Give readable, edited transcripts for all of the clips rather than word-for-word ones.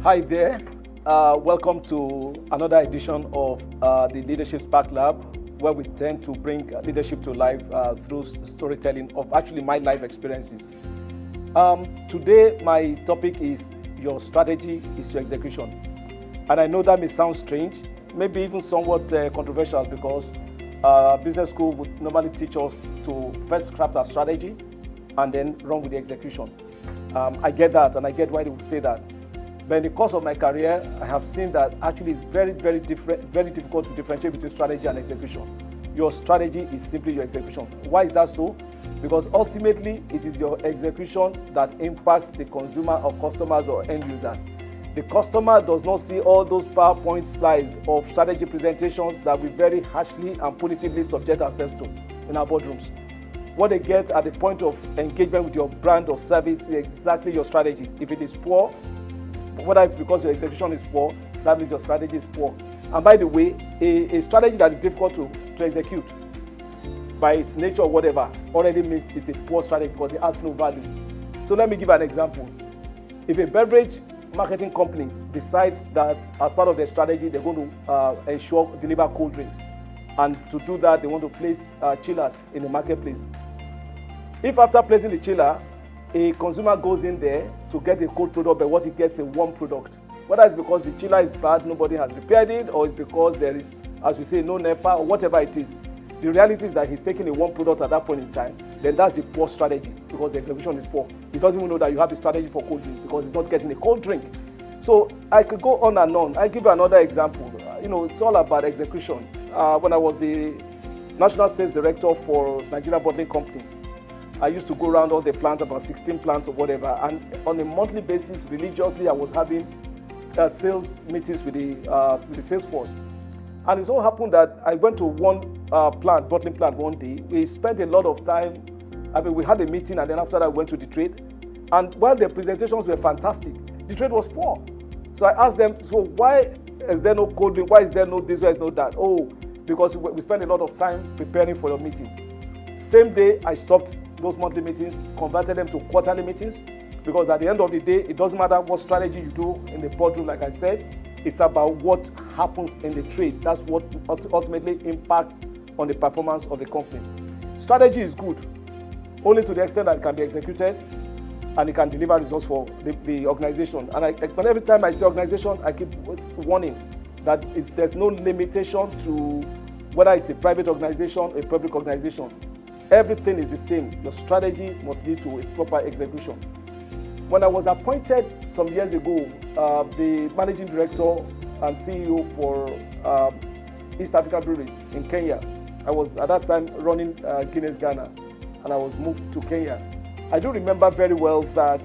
Hi there. Welcome to another edition of the Leadership Sparklab, where we tend to bring leadership to life through storytelling of actually my life experiences. Today, my topic is your strategy is your execution. And I know that may sound strange, maybe even somewhat controversial, because business school would normally teach us to first craft our strategy and then run with the execution. I get that, and I get why they would say that. But in the course of my career, I have seen that actually it's very difficult to differentiate between strategy and execution. Your strategy is simply your execution. Why is that so? Because ultimately, it is your execution that impacts the consumer or customers or end users. The customer does not see all those PowerPoint slides of strategy presentations that we very harshly and punitively subject ourselves to in our boardrooms. What they get at the point of engagement with your brand or service is exactly your strategy. If it is poor, whether it's because your execution is poor, that means your strategy is poor. And by the way, a strategy that is difficult to execute by its nature or whatever already means it's a poor strategy because it has no value. So let me give an example. If a beverage marketing company decides that as part of their strategy, they're going to deliver cold drinks, and to do that, they want to place chillers in the marketplace. If after placing the chiller, a consumer goes in there to get a cold product, but what he gets is a warm product. Whether it's because the chiller is bad, nobody has repaired it, or it's because there is, as we say, no NEPA, or whatever it is. The reality is that he's taking a warm product at that point in time, then that's a poor strategy because the execution is poor. He doesn't even know that you have the strategy for cold drink because he's not getting a cold drink. So I could go on and on. I'll give you another example. It's all about execution. When I was the National Sales Director for Nigeria Bottling Company, I used to go around all the plants, about 16 plants or whatever, and on a monthly basis, religiously, I was having sales meetings with the sales force. And it so happened that I went to one bottling plant one day. We spent a lot of time. We had a meeting, and then after that, I went to the trade. And while the presentations were fantastic, the trade was poor. So I asked them, so why is there no cold drink? Why is there no this? Why is no that? Oh, because we spent a lot of time preparing for your meeting. Same day, I stopped those monthly meetings, converted them to quarterly meetings, because at the end of the day, it doesn't matter what strategy you do in the boardroom, like I said, it's about what happens in the trade. That's what ultimately impacts on the performance of the company. Strategy is good, only to the extent that it can be executed and it can deliver results for the organization. And every time I say organization, I keep warning that there's no limitation to whether it's a private organization or a public organization. Everything is the same. Your strategy must lead to a proper execution. When I was appointed some years ago, the managing director and CEO for East African Breweries in Kenya, I was at that time running Guinness Ghana, and I was moved to Kenya. I do remember very well that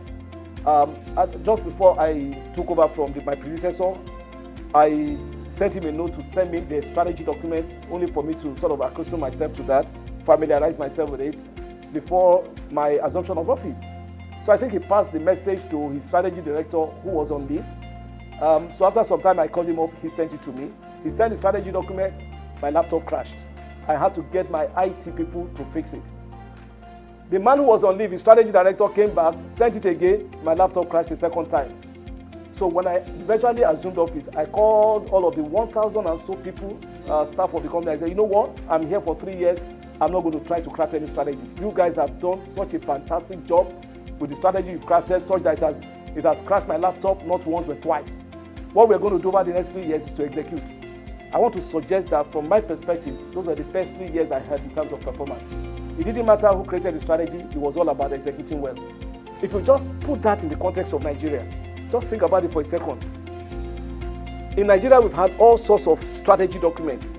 just before I took over from my predecessor, I sent him a note to send me the strategy document, only for me to sort of accustom myself to that, familiarize myself with it before my assumption of office. So I think he passed the message to his strategy director, who was on leave. So after some time, I called him up. He sent it to me. He sent the strategy document. My laptop crashed. I had to get my IT people to fix it. The man who was on leave, his strategy director, came back, sent it again. My laptop crashed the second time. So when I eventually assumed office, I called all of the 1,000 and so people, staff of the company. I said, you know what? I'm here for 3 years. I'm not going to try to craft any strategy. You guys have done such a fantastic job with the strategy you've crafted, such that it has crashed my laptop not once but twice. What we're going to do over the next 3 years is to execute. I want to suggest that from my perspective, those were the first 3 years I had in terms of performance. It didn't matter who created the strategy, it was all about executing well. If you just put that in the context of Nigeria, just think about it for a second. In Nigeria, we've had all sorts of strategy documents,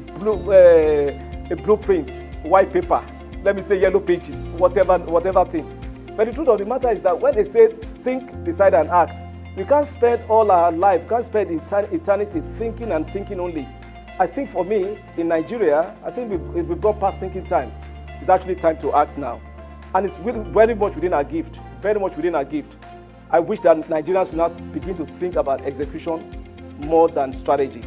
blueprints, white paper, let me say yellow pages, whatever thing. But the truth of the matter is that when they say think, decide and act, we can't spend all our life, can't spend eternity thinking and thinking only. I think for me, in Nigeria, I think we've gone past thinking time. It's actually time to act now. And it's very much within our gift, very much within our gift. I wish that Nigerians will now begin to think about execution more than strategy.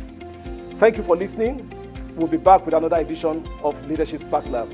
Thank you for listening. We'll be back with another edition of Leadership Sparklab.